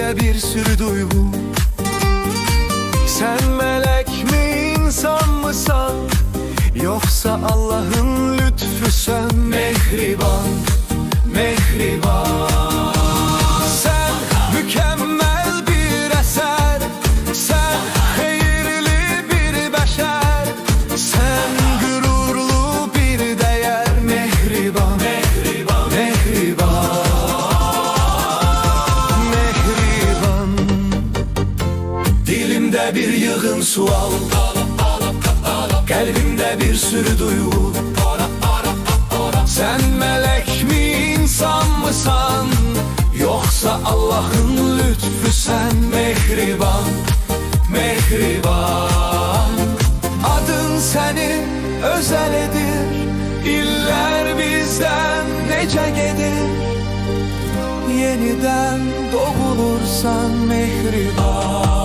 Dilimde bir sürü duygu. Sen melek mi, insan mısan, yoksa Allah'ın lütfü sen? Mehriban, mehriban. Sen mükemmel bir eser, sen hayırlı bir beşer, sen gururlu bir değer. Mehriban, mehriban, mehriban, mehriban. Dilimde bir yığın sual, kalbimde bir sürü duygu. Sen melek mi, insan mısan, yoksa Allah'ın lütfü sen? Mehriban, mehriban. Adın senin özelidir, iller bizden nece gelir. Yeniden doğulursan mehriban.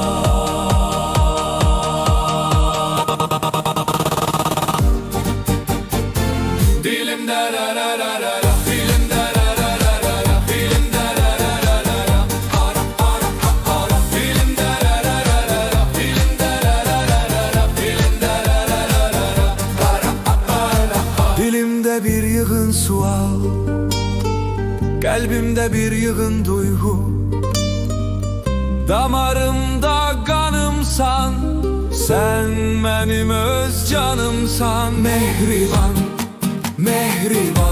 Dilimde ra ra ra ra ra, dilimde ra ra ra ra ra, dilimde ra ra ra ra ra, ara ara ara, dilimde ra ra ra ra ra, dilimde ra ra ra ra ra, dilimde ra ra ra ra ra, ara ara. Dilimde bir yığın sual, kalbimde bir yığın duygu. Damarımda kanımsan, sen benim öz canımsan. Mehriban, mehriban.